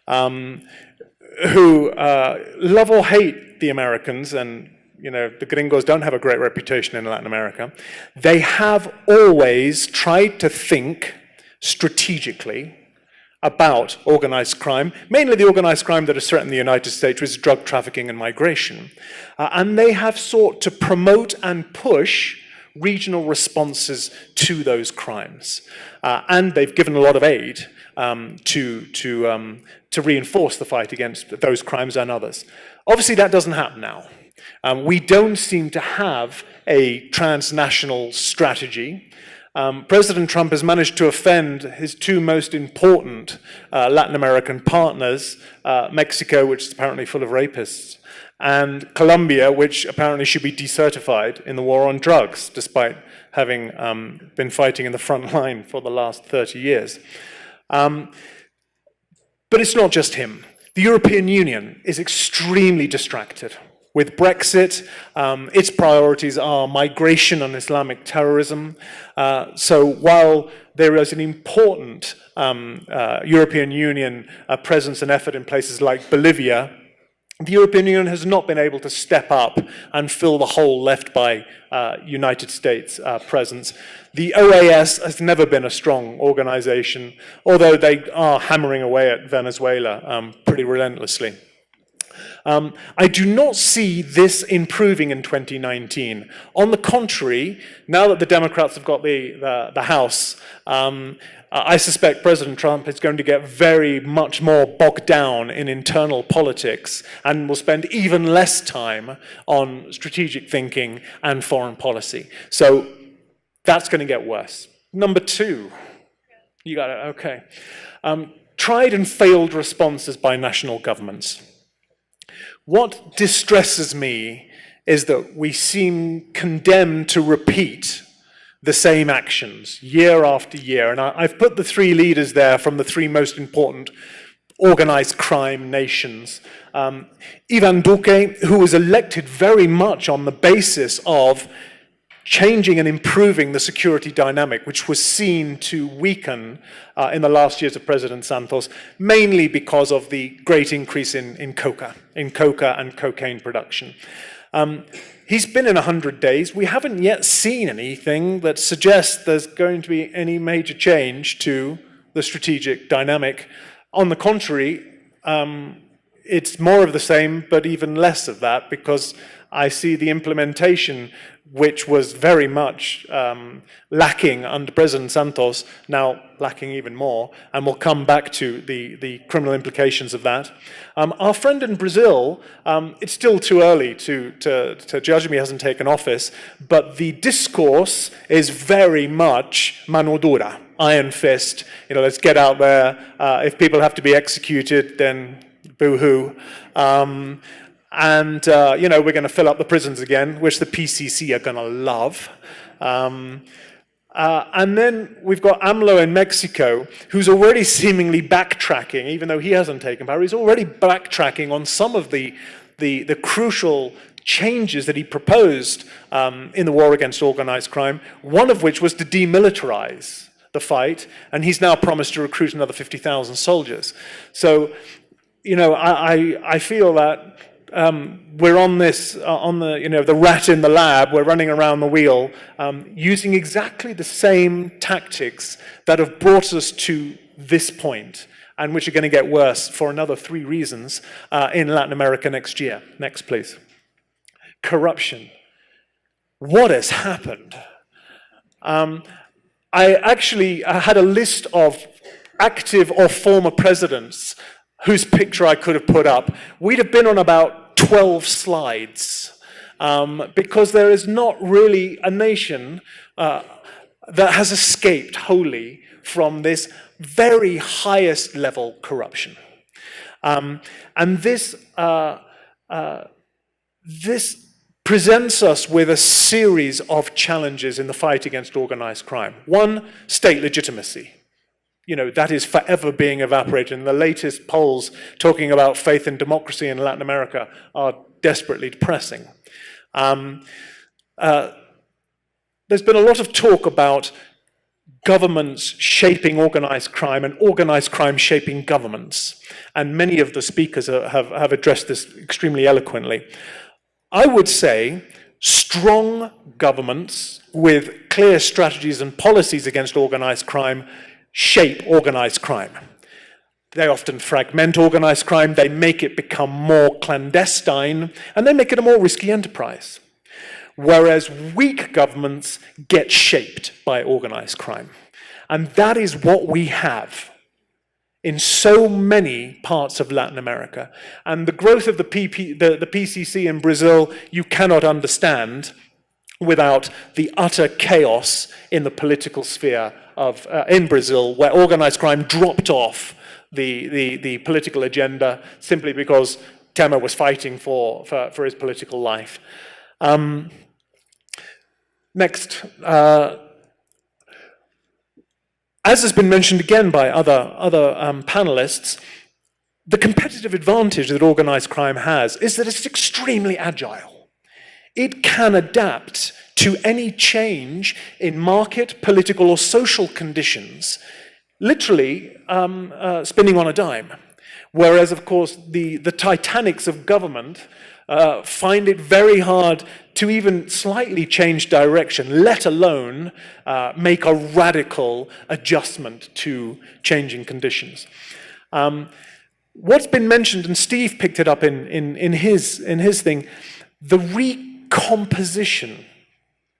who love or hate the Americans, and you know, the gringos don't have a great reputation in Latin America. They have always tried to think strategically about organized crime, mainly the organized crime that has threatened the United States, which is drug trafficking and migration. And they have sought to promote and push regional responses to those crimes. And they've given a lot of aid to reinforce the fight against those crimes and others. Obviously, that doesn't happen now. We don't seem to have a transnational strategy. President Trump has managed to offend his 2 most important Latin American partners, Mexico, which is apparently full of rapists, and Colombia, which apparently should be decertified in the war on drugs, despite having been fighting in the front line for the last 30 years. But it's not just him. The European Union is extremely distracted. With Brexit, its priorities are migration and Islamic terrorism. So while there is an important European Union presence and effort in places like Bolivia, the European Union has not been able to step up and fill the hole left by United States presence. The OAS has never been a strong organization, although they are hammering away at Venezuela pretty relentlessly. I do not see this improving in 2019. On the contrary, now that the Democrats have got the House, I suspect President Trump is going to get very much more bogged down in internal politics and will spend even less time on strategic thinking and foreign policy. So that's going to get worse. Number 2, you got it, okay. Tried and failed responses by national governments. What distresses me is that we seem condemned to repeat the same actions year after year. And I've put the 3 leaders there from the 3 most important organized crime nations. Ivan Duque, who was elected very much on the basis of changing and improving the security dynamic, which was seen to weaken in the last years of President Santos, mainly because of the great increase in coca and cocaine production. He's been in 100 days. We haven't yet seen anything that suggests there's going to be any major change to the strategic dynamic. On the contrary, it's more of the same, but even less of that, because I see the implementation, which was very much lacking under President Santos, now lacking even more, and we'll come back to the criminal implications of that. Our friend in Brazil, it's still too early to judge him, he hasn't taken office, but the discourse is very much mano dura, iron fist, let's get out there, if people have to be executed, then boo-hoo. And we're going to fill up the prisons again, which the PCC are going to love. And then we've got AMLO in Mexico, who's already seemingly backtracking, even though he hasn't taken power. He's already backtracking on some of the crucial changes that he proposed in the war against organized crime, one of which was to demilitarize the fight, and he's now promised to recruit another 50,000 soldiers. So, I feel that we're on this, the rat in the lab, we're running around the wheel, using exactly the same tactics that have brought us to this point, and which are going to get worse for another 3 reasons in Latin America next year. Next, please. Corruption. What has happened? I actually had a list of active or former presidents whose picture I could have put up. We'd have been on about 12 slides, because there is not really a nation that has escaped wholly from this very highest level corruption. And this presents us with a series of challenges in the fight against organized crime. One, state legitimacy. That is forever being evaporated. And the latest polls talking about faith in democracy in Latin America are desperately depressing. There's been a lot of talk about governments shaping organized crime and organized crime shaping governments. And many of the speakers have addressed this extremely eloquently. I would say strong governments with clear strategies and policies against organized crime shape organized crime. They often fragment organized crime, they make it become more clandestine, and they make it a more risky enterprise. Whereas weak governments get shaped by organized crime. And that is what we have in so many parts of Latin America. And the growth of the PCC in Brazil, you cannot understand without the utter chaos in the political sphere in Brazil, where organized crime dropped off the political agenda simply because Temer was fighting for his political life. Next. As has been mentioned again by other panelists, the competitive advantage that organized crime has is that it's extremely agile. It can adapt to any change in market, political, or social conditions, literally spinning on a dime. Whereas, of course, the titanics of government find it very hard to even slightly change direction, let alone make a radical adjustment to changing conditions. What's been mentioned, and Steve picked it up in his thing, the recomposition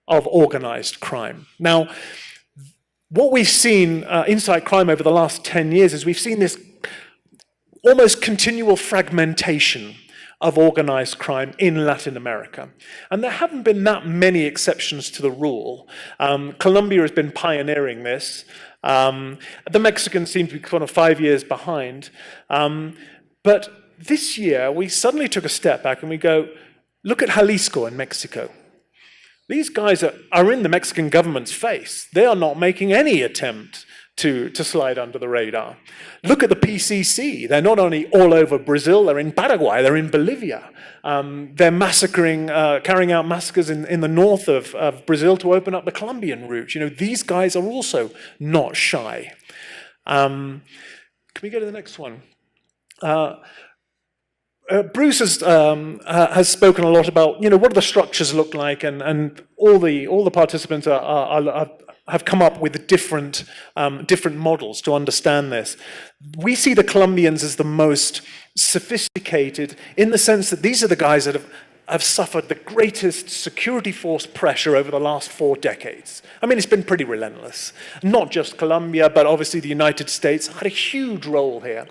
of organized crime. Now, what we've seen inside crime over the last 10 years is we've seen this almost continual fragmentation of organized crime in Latin America. And there haven't been that many exceptions to the rule. Colombia has been pioneering this. The Mexicans seem to be kind of 5 years behind. But this year, we suddenly took a step back and we go, look at Jalisco in Mexico. These guys are in the Mexican government's face. They are not making any attempt to slide under the radar. Look at the PCC. They're not only all over Brazil, they're in Paraguay, they're in Bolivia. They're massacring, carrying out massacres in the north of Brazil to open up the Colombian route. These guys are also not shy. Can we go to the next one? Bruce has spoken a lot about, what do the structures look like, and all the participants are have come up with different models to understand this. We see the Colombians as the most sophisticated in the sense that these are the guys that have suffered the greatest security force pressure over the last 4 decades. I mean, it's been pretty relentless. Not just Colombia, but obviously the United States had a huge role here.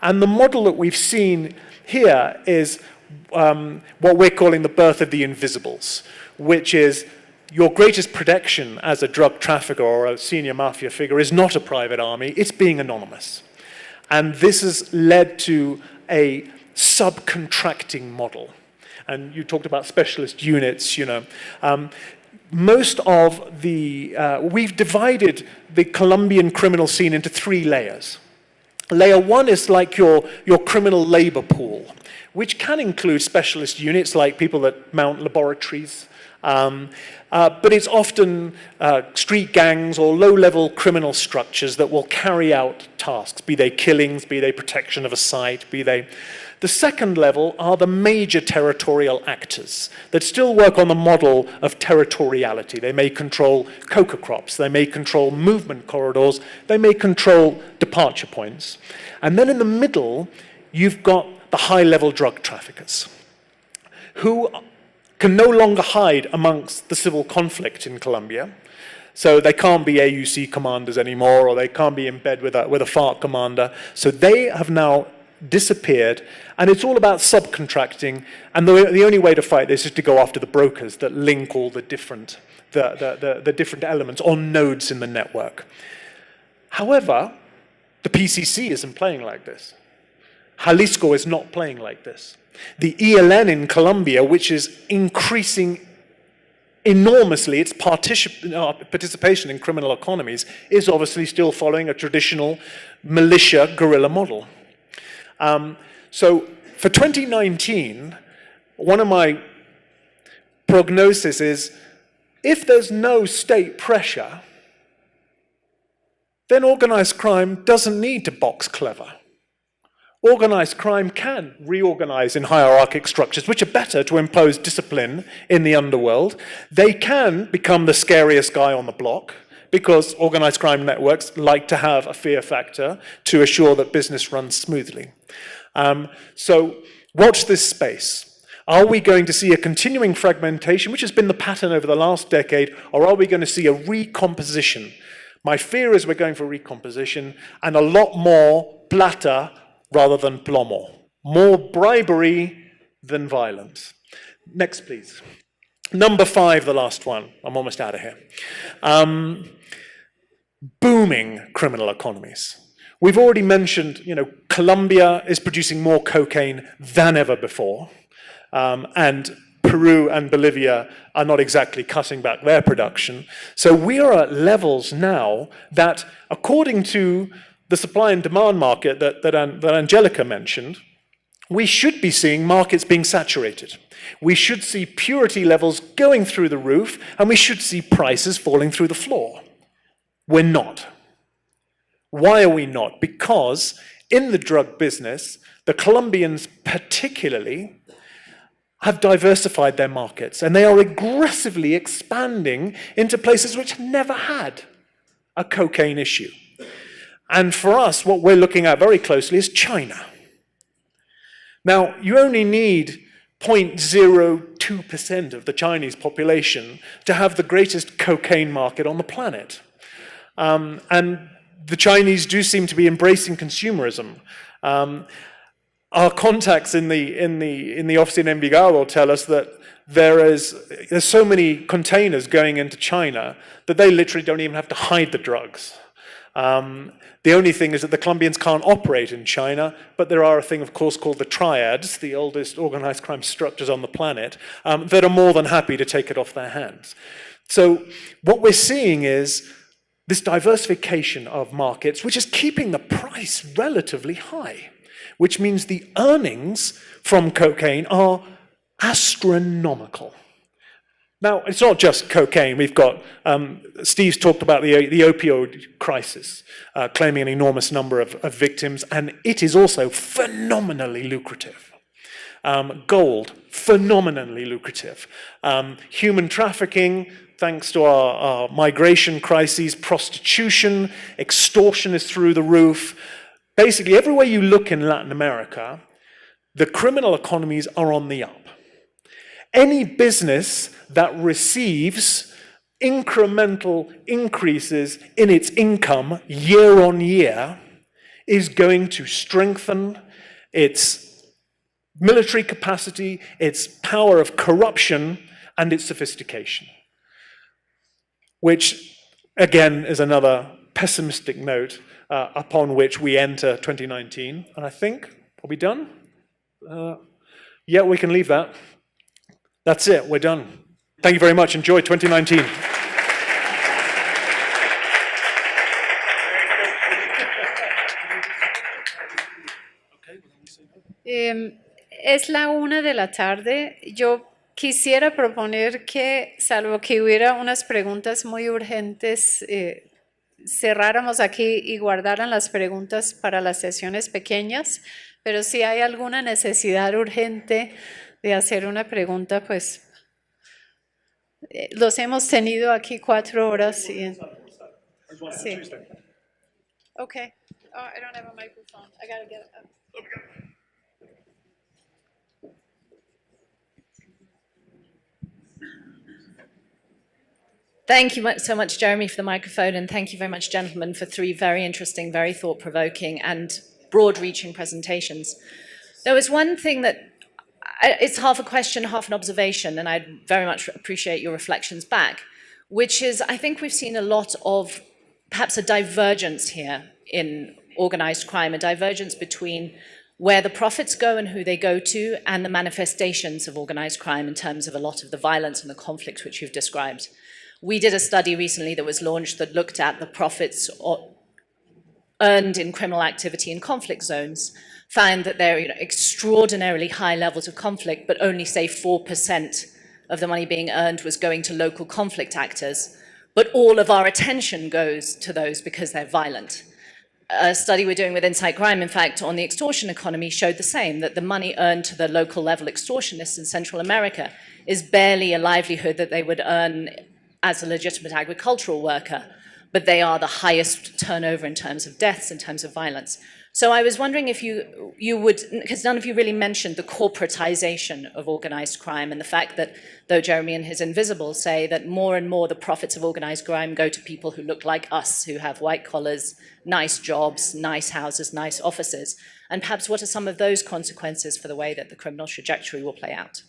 And the model that we've seen here is what we're calling the birth of the invisibles, which is your greatest protection as a drug trafficker or a senior mafia figure is not a private army, it's being anonymous. And this has led to a subcontracting model. And you talked about specialist units, you know. Most of the, we've divided the Colombian criminal scene into 3 layers. Layer 1 is like your criminal labor pool, which can include specialist units like people that mount laboratories, but it's often street gangs or low-level criminal structures that will carry out tasks, be they killings, be they protection of a site, be they... The second level are the major territorial actors that still work on the model of territoriality. They may control coca crops, they may control movement corridors, they may control departure points. And then in the middle, you've got the high-level drug traffickers who can no longer hide amongst the civil conflict in Colombia. So they can't be AUC commanders anymore, or they can't be in bed with a FARC commander. So they have now disappeared, and it's all about subcontracting, and the only way to fight this is to go after the brokers that link all the different elements on nodes in the network. However, the PCC isn't playing like this. Jalisco is not playing like this. The ELN in Colombia, which is increasing enormously its participation in criminal economies, is obviously still following a traditional militia guerrilla model. So for 2019, one of my prognosis is if there's no state pressure, then organized crime doesn't need to box clever. Organized crime can reorganize in hierarchic structures, which are better to impose discipline in the underworld. They can become the scariest guy on the block, because organized crime networks like to have a fear factor to assure that business runs smoothly. So watch this space. Are we going to see a continuing fragmentation, which has been the pattern over the last decade, or are we going to see a recomposition? My fear is we're going for recomposition and a lot more plata rather than plomo. More bribery than violence. Next, please. Number 5, the last one. I'm almost out of here. Booming criminal economies. We've already mentioned, you know, Colombia is producing more cocaine than ever before, and Peru and Bolivia are not exactly cutting back their production. So we are at levels now that, according to the supply and demand market that Angelica mentioned, we should be seeing markets being saturated. We should see purity levels going through the roof, and we should see prices falling through the floor. We're not. Why are we not? Because in the drug business, the Colombians particularly have diversified their markets, and they are aggressively expanding into places which never had a cocaine issue. And for us, what we're looking at very closely is China. Now, you only need 0.02% of the Chinese population to have the greatest cocaine market on the planet. And the Chinese do seem to be embracing consumerism. Our contacts in the office in Envigado will tell us that there's so many containers going into China that they literally don't even have to hide the drugs. The only thing is that the Colombians can't operate in China, but there are a thing, of course, called the triads, the oldest organized crime structures on the planet, that are more than happy to take it off their hands. So what we're seeing is this diversification of markets, which is keeping the price relatively high, which means the earnings from cocaine are astronomical. Now, it's not just cocaine. We've got, Steve's talked about the opioid crisis, claiming an enormous number of victims, and it is also phenomenally lucrative. Gold, phenomenally lucrative. Human trafficking, thanks to our migration crises, prostitution, extortion is through the roof. Basically, everywhere you look in Latin America, the criminal economies are on the up. Any business that receives incremental increases in its income year on year is going to strengthen its military capacity, its power of corruption, and its sophistication. Which, again, is another pessimistic note upon which we enter 2019. And I think, are we done? Yeah, we can leave that. That's it, we're done. Thank you very much. Enjoy 2019. Es la 1:00 p.m. Yo quisiera proponer que, salvo que hubiera unas preguntas muy urgentes, cerráramos aquí y guardaran las preguntas para las sesiones pequeñas, pero si hay alguna necesidad urgente de hacer una pregunta, pues los hemos tenido aquí 4 horas. Y, sí. Okay. Oh, I don't have a microphone. I gotta get it up. Thank you so much, Jeremy, for the microphone, and thank you very much, gentlemen, for 3 very interesting, very thought-provoking and broad-reaching presentations. There was one thing that, it's half a question, half an observation, and I'd very much appreciate your reflections back, which is, I think we've seen a lot of perhaps a divergence here in organized crime, a divergence between where the profits go and who they go to, and the manifestations of organized crime in terms of a lot of the violence and the conflicts which you've described. We did a study recently that was launched that looked at the profits earned in criminal activity in conflict zones, found that there are extraordinarily high levels of conflict, but only, say, 4% of the money being earned was going to local conflict actors. But all of our attention goes to those because they're violent. A study we're doing with Insight Crime, in fact, on the extortion economy showed the same, that the money earned to the local level extortionists in Central America is barely a livelihood that they would earn as a legitimate agricultural worker, but they are the highest turnover in terms of deaths, in terms of violence. So I was wondering if you would, because none of you really mentioned the corporatization of organized crime and the fact that, though Jeremy and his Invisible say that more and more the profits of organized crime go to people who look like us, who have white collars, nice jobs, nice houses, nice offices, and perhaps what are some of those consequences for the way that the criminal trajectory will play out?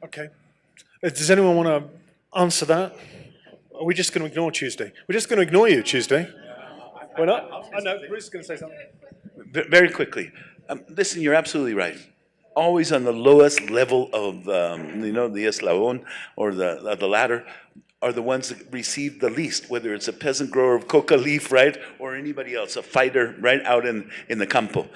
Okay. Does anyone want to answer that? Are we just going to ignore Tuesday? We're just going to ignore you, Tuesday. We're not? I know, Bruce is going to say something. Very quickly. Listen, you're absolutely right. Always on the lowest level of, the eslabón or the ladder are the ones that receive the least, whether it's a peasant grower of coca leaf, right, or anybody else, a fighter, right, out in the campo.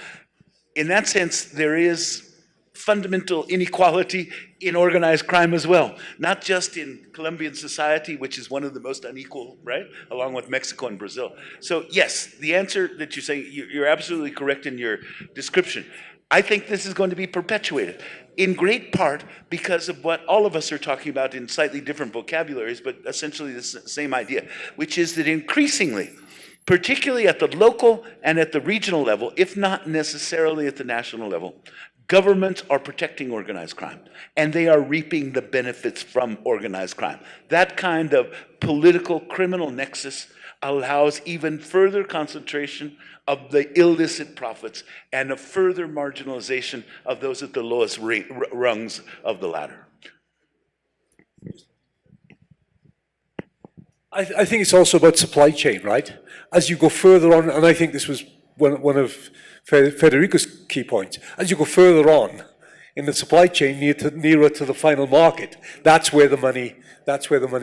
In that sense, there is fundamental inequality in organized crime as well, not just in Colombian society, which is one of the most unequal, right, along with Mexico and Brazil. So yes, the answer that you say, you're absolutely correct in your description. I think this is going to be perpetuated, in great part because of what all of us are talking about in slightly different vocabularies, but essentially the same idea, which is that increasingly, particularly at the local and at the regional level, if not necessarily at the national level, governments are protecting organized crime, and they are reaping the benefits from organized crime. That kind of political criminal nexus allows even further concentration of the illicit profits and a further marginalization of those at the lowest rungs of the ladder. I think it's also about supply chain, right? As you go further on, and I think this was one of Federico's key points, as you go further on in the supply chain, nearer to the final market, that's where the money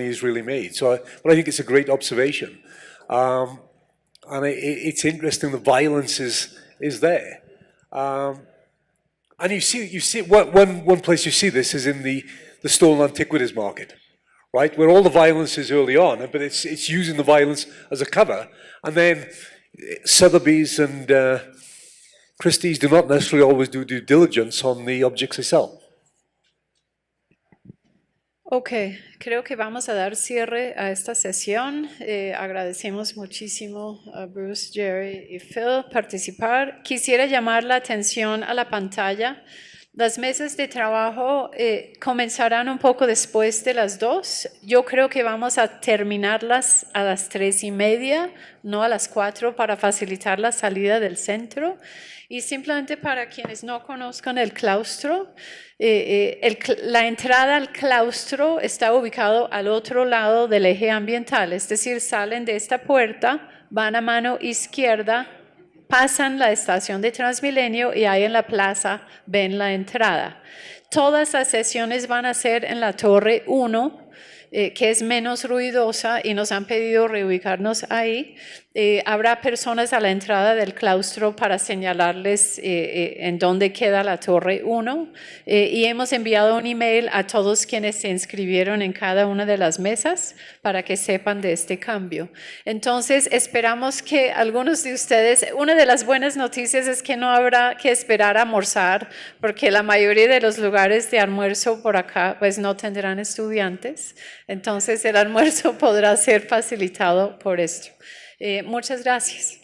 is really made. So, but I think it's a great observation, and it's interesting. The violence is there, and you see one place you see this is in the stolen antiquities market, right? Where all the violence is early on, but it's using the violence as a cover. And then Sotheby's and Christie's do not necessarily always do due diligence on the objects they sell. Ok, creo que vamos a dar cierre a esta sesión. Agradecemos muchísimo a Bruce, Jerry y Phil participar. Quisiera llamar la atención a la pantalla. Las mesas de trabajo comenzarán un poco después de las 2. Yo creo que vamos a terminarlas a las 3:30, no a las 4, para facilitar la salida del centro. Y simplemente para quienes no conozcan el claustro, la entrada al claustro está ubicado al otro lado del eje ambiental, es decir, salen de esta puerta, van a mano izquierda, pasan la estación de Transmilenio y ahí en la plaza ven la entrada. Todas las sesiones van a ser en la Torre 1, que es menos ruidosa y nos han pedido reubicarnos ahí. Habrá personas a la entrada del claustro para señalarles en dónde queda la Torre 1 y hemos enviado un email a todos quienes se inscribieron en cada una de las mesas para que sepan de este cambio. Entonces esperamos que algunos de ustedes, una de las buenas noticias es que no habrá que esperar a almorzar porque la mayoría de los lugares de almuerzo por acá pues no tendrán estudiantes, entonces el almuerzo podrá ser facilitado por esto. Muchas gracias.